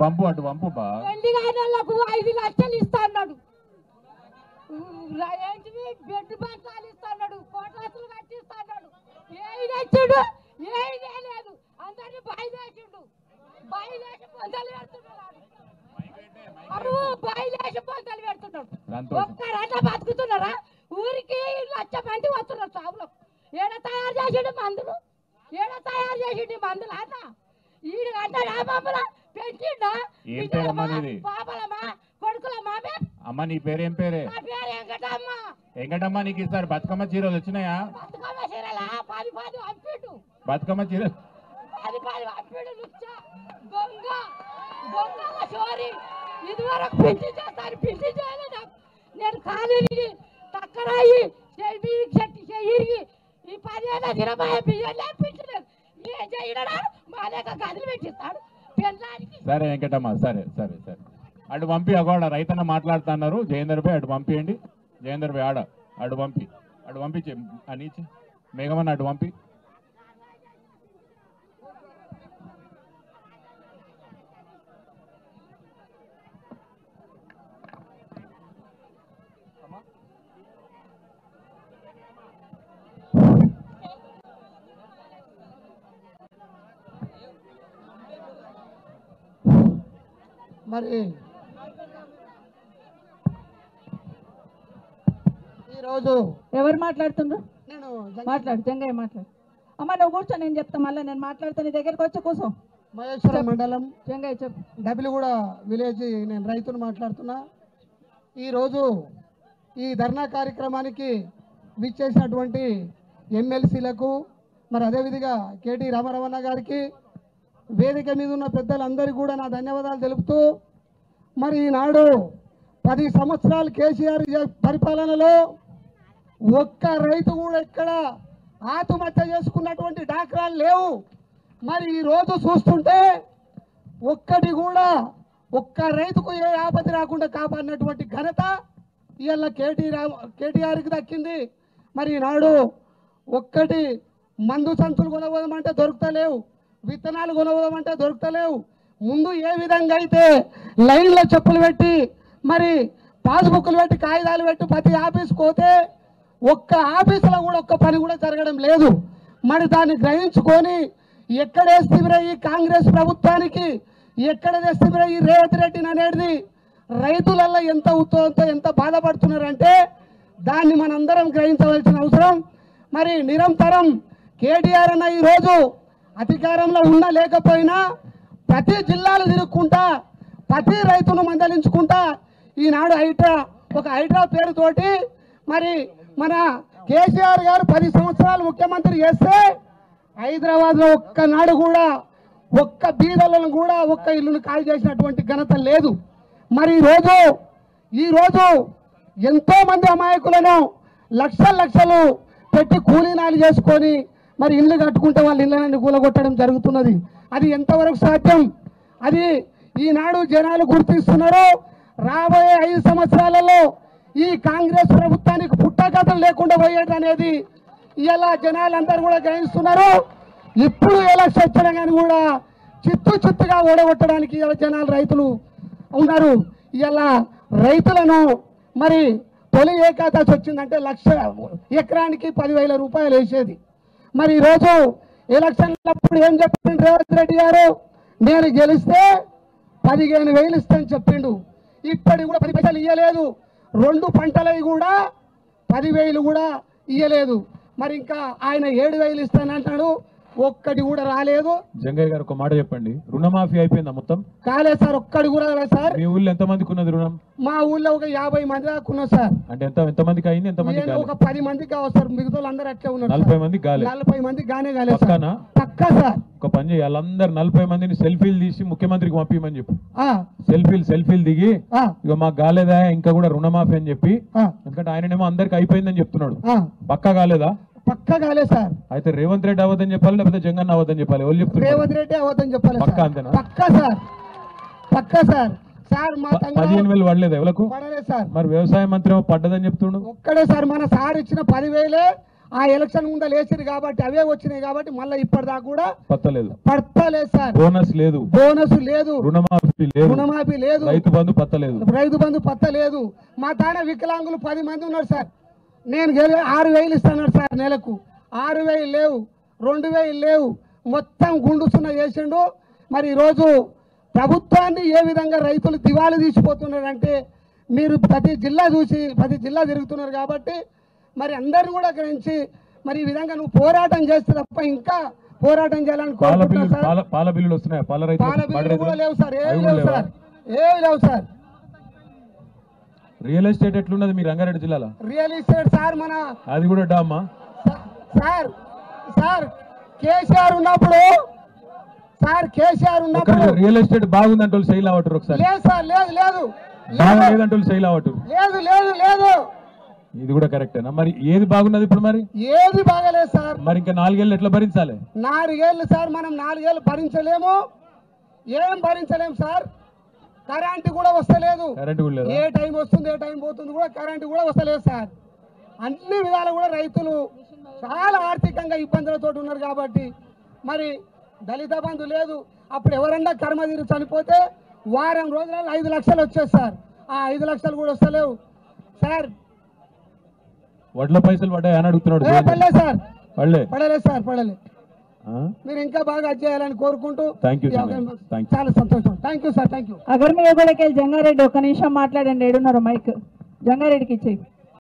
పంపు బా. పెళ్లి కానోళ్ళకు 5 లక్షలు ఇస్తా అన్నాడు. ఏంటివి బెడ్ బస్తాలు ఇస్తా అన్నాడు. కోట్లసులు కట్టిస్తా అన్నాడు. ఏది తెచ్చిండు? ఏది లేదు. అందరినీ బయలుదేసిండు. బయలుదేసి పొందలు పెడుతున్నాడు. బయలుదేసి పొందలు పెడుతున్నాడు. ఒక్కరట్లా బతుకుతున్నారా? ఊరికి 1,00,000 మంది వస్తున్నారు సాగులో. ఏడ తయారు చేసిండు మందులు? ఏడ తయారు చేసిండు మందులు? అన్న ఈడు అన్నాడు మమ్మల్ని పెంచిండా? పాపలమ్మా కొడుకులమ్మా. అమ్మ నీ పేరేం పేరే? నా పేరు వెంకటమ్మ. వెంకటమ్మ నీకు ఈసారి బతుకమ్మ చీరలు వచ్చినాయా? బతుకమ్మ చీరలా 10 పంపిడు. బతుకమ్మ చీర 10 పంపిడు. దొంగ దొంగ చోరీ. ఇదివరకు పింఛి చేస్తాను, పింఛి చేయలేదు. నేను కాలేజీ తక్కరాయి చెయ్యి ఈ 10 ఏళ్ళ 20 బియ్యం పింఛలేదు. ఏం చేయడా? మా లేక గదులు పెట్టిస్తాడు పెళ్ళానికి. సరే వెంకటమ్మ, సరే సరే సరే అటు పంపి. అగోడ రైతన్న మాట్లాడుతున్నారు. జయేందర్ భాయ్ అటు పంపియండి. జయేందర్ భాయ్ అటు పంపించే నీచి మేఘమన్న అటు పంపి. మరి ఈరోజు ఎవరు మాట్లాడుతుండ్రు? నేను మాట్లాడు, జంగయ్య మాట్లాడు. అమ్మ నువ్వు కూర్చో, నేను చెప్తా. మళ్ళీ నేను మాట్లాడుతా. నీ దగ్గరకు వచ్చి కూర్చో. మహేశ్వరం మండలం జంగయ్య చెప్పు. డబిలిగూడ విలేజ్ నేను రైతును మాట్లాడుతున్నా. ఈరోజు ఈ ధర్నా కార్యక్రమానికి విచ్చేసినటువంటి ఎమ్మెల్సీలకు, మరి అదేవిధంగా కేటీ రామారావణ గారికి, వేదిక మీద ఉన్న పెద్దలందరికీ కూడా నా ధన్యవాదాలు తెలుపుతూ, మరి ఈనాడు 10 సంవత్సరాలు కేసీఆర్ పరిపాలనలో ఒక్క రైతు కూడా ఇక్కడ ఆత్మహత్య చేసుకున్నటువంటి దాఖలాలు లేవు. మరి ఈరోజు చూస్తుంటే ఒక్కటి కూడా ఒక్క రైతుకు ఏ ఆపద రాకుండా కాపాడినటువంటి ఘనత ఇవాళ కేటీఆర్కి దక్కింది. మరి ఈనాడు ఒక్కటి మందు సంచులు కొనబోదామంటే దొరుకుతలేవు, విత్తనాలు కొనబోదామంటే దొరుకుతలేవు. ముందు ఏ విధంగా అయితే లైన్లో చెప్పులు పెట్టి, మరి పాస్బుక్లు పెట్టి, కాగితాలు పెట్టి ప్రతి ఆఫీస్కి పోతే ఒక్క ఆఫీసులో కూడా ఒక్క పని కూడా జరగడం లేదు. మరి దాన్ని గ్రహించుకొని ఎక్కడేస్తే ఈ కాంగ్రెస్ ప్రభుత్వానికి, ఎక్కడ తెస్తే ఈ రేవంత్ రెడ్డిని అనేది రైతులలో ఎంత ఉత్సవంతో ఎంత బాధపడుతున్నారంటే దాన్ని మనందరం గ్రహించవలసిన అవసరం. మరి నిరంతరం కేటీఆర్ అన్న ఈరోజు అధికారంలో ఉన్నా లేకపోయినా ప్రతి జిల్లాలు తిరుక్కుంటా, ప్రతి రైతును మందలించుకుంటా ఈనాడు ఒక హైడ్రా పేరుతోటి మరి మన కేసీఆర్ గారు 10 సంవత్సరాలు ముఖ్యమంత్రి చేస్తే హైదరాబాద్లో ఒక్కనాడు కూడా ఒక్క బీదలను కూడా ఒక్క ఇల్లును ఖాళీ చేసినటువంటి ఘనత లేదు. మరి ఈరోజు ఎంతో మంది అమాయకులను లక్షలు పెట్టి కూలీనాలు చేసుకొని మరి ఇల్లు కట్టుకుంటే వాళ్ళ ఇళ్ళని కూలగొట్టడం జరుగుతున్నది. అది ఎంతవరకు సాధ్యం? అది ఈనాడు జనాలు గుర్తిస్తున్నారు. రాబోయే 5 సంవత్సరాలలో ఈ కాంగ్రెస్ ప్రభుత్వానికి పుట్టగతం లేకుండా పోయేది అనేది ఇలా జనాలందరూ కూడా గ్రహిస్తున్నారు. ఇప్పుడు ఎలక్షన్ వచ్చినా కానీ కూడా చిత్తుగా ఓడగొట్టడానికి ఇలా జనాలు రైతులు ఉన్నారు. ఇలా రైతులను మరి తొలి ఏకాదశి వచ్చిందంటే 1,00,000 ఎకరానికి 10,000 రూపాయలు వేసేది. మరి ఈరోజు ఎలక్షన్లప్పుడు ఏం చెప్పిండు రేవంత్ రెడ్డి గారు? నేను గెలిస్తే 15,000 ఇస్తానని చెప్పిండు. ఇప్పటికి కూడా 10 పైసలు ఇవ్వలేదు. 2 పంటలవి కూడా 10,000 కూడా ఇవ్వలేదు. మరి ఇంకా ఆయన 7,000 ఇస్తానంటాడు, ఒక్కటి కూడా రాలేదు. జంగయ్య గారు ఒక మాట చెప్పండి, రుణమాఫీ అయిపోయిందా? మొత్తం కాలేదు సార్, ఒక్కటి కూడా రాలేదు సార్. మీ ఊళ్ళో ఎంత మందికి ఉన్నది రుణం? మా ఊళ్ళో ఒక 50 మంది దాకా ఉన్నారు సార్. అంటే ఎంత మందికి అయింది? ఎంత మంది? ఒక 10 మందికి కావాలి సార్, మిగతా అందరూ అట్లా ఉన్నారు. 40 మందికి కాలేదు. 40 మందికి గానే కాలేదు సార్. పక్కా సార్. ఒక పని చేయాలి, వాళ్ళందరూ 40 మందిని సెల్ఫీలు తీసి ముఖ్యమంత్రికి పంపించమని చెప్పు. సెల్ఫీలు దిగి ఇక మాకు కాలేదా ఇంకా కూడా రుణమాఫీ అని చెప్పి, ఎందుకంటే ఆయననేమో అందరికి అయిపోయిందని చెప్తున్నాడు. పక్కా కాలేదా? పక్కా కాలేదు సార్. అయితే రేవంత్ రెడ్డి అవద్దని చెప్పాలి, లేకపోతే జగన్ అవద్దని చెప్పాలి? వాళ్ళు చెప్తారు రేవంత్ రెడ్డి అవద్దని చెప్పాలి. పక్కా అంతేనా? పక్కా సార్, పక్కా సార్. సార్ మా 15,000 పడలేదు ఎవరికి? పడలేదు సార్. మరి వ్యవసాయ మంత్రి ఏమో పడ్డదని చెప్తుండు. ఒక్కడే సార్, మన సార్ ఇచ్చిన 10,000 ఆ ఎలక్షన్ ముందు లేచిరు కాబట్టి అవే వచ్చినాయి కాబట్టి మళ్ళీ ఇప్పటిదాకా కూడా పత్తలేదు పడతలేదు సార్. బోనస్ లేదు, బోనస్ లేదు, రుణమాఫీ లేదు, రుణమాఫీ లేదు, రైతు బంధు పత్తలేదు. రైతు బంధు పత్తలేదు. మా తాన వికలాంగులు 10 మంది ఉన్నారు సార్. నేను 6,000 ఇస్తాను సార్ నెలకు. 6,000 లేవు, 2,000 లేవు, మొత్తం గుండుసున్న చేసిండు. మరి ఈరోజు ప్రభుత్వాన్ని ఏ విధంగా రైతులు దివాళీ తీసిపోతున్నారంటే మీరు ప్రతి జిల్లా చూసి ప్రతి జిల్లా తిరుగుతున్నారు కాబట్టి మరి అందరిని కూడా గ్రహించి మరి ఈ విధంగా నువ్వు పోరాటం చేస్తే తప్ప ఇంకా పోరాటం చేయాలని కోరుకుంటున్నా సార్. పాల బిల్లులు వస్తున్నాయి, పాల బిల్లులు కూడా లేవు సార్, ఏమి లేవు సార్, ఏమి లేవు సార్. రియల్ ఎస్టేట్ ఎట్లున్నది మీ రంగారెడ్డి జిల్లాలో? రియల్ ఎస్టేట్ సార్ మన అది కూడా డామా సార్. సార్ కేసీఆర్ ఉన్నప్పుడు రియల్ ఎస్టేట్ బాగుందంటే శైలి అవటరు ఒకసారి. లేదు సార్, లేదు లేదు లేదంటే శైలి అవటరు. లేదు లేదు లేదు. ఇది కూడా కరెక్టేనా? మరి ఏది బాగున్నది ఇప్పుడు? మరి ఏది బాగలేదు సార్. మరి ఇంకా 4 ఏళ్ళు ఎట్లా భరించాలి? 4 ఏళ్ళు సార్, మనం 4 ఏళ్ళు భరించలేము, ఏం భరించలేము సార్. కరెంటు కూడా వస్తలేదు, ఏ టైం వస్తుంది ఏ టైం పోతుంది కూడా కరెంటు కూడా వస్తలేదు సార్. అన్ని విధాలు కూడా రైతులు చాలా ఆర్థికంగా ఇబ్బందులతో ఉన్నారు కాబట్టి మరి దళిత బంధు లేదు. అప్పుడు ఎవరన్నా కర్మదీరు చనిపోతే వారం రోజులలో 5 లక్షలు వచ్చేది సార్. ఆ 5 లక్షలు కూడా వస్తలేవు సార్. వడ్ల పైసలు పడ్డాయి అని అడుగుతున్నాడు. పడలేదు సార్, పడలేదు సార్, పడలేదు. మీరు ఇంకా బాగా చేయాలని కోరుకుంటూ చాలా సంతోషం. Thank you sir, thank you. అగర్మియా కూడా జంగారెడ్డి ఒక్క నిమిషం మాట్లాడండి. ఏడున్నారు మైక్ జంగారెడ్డికి ఇచ్చేయి.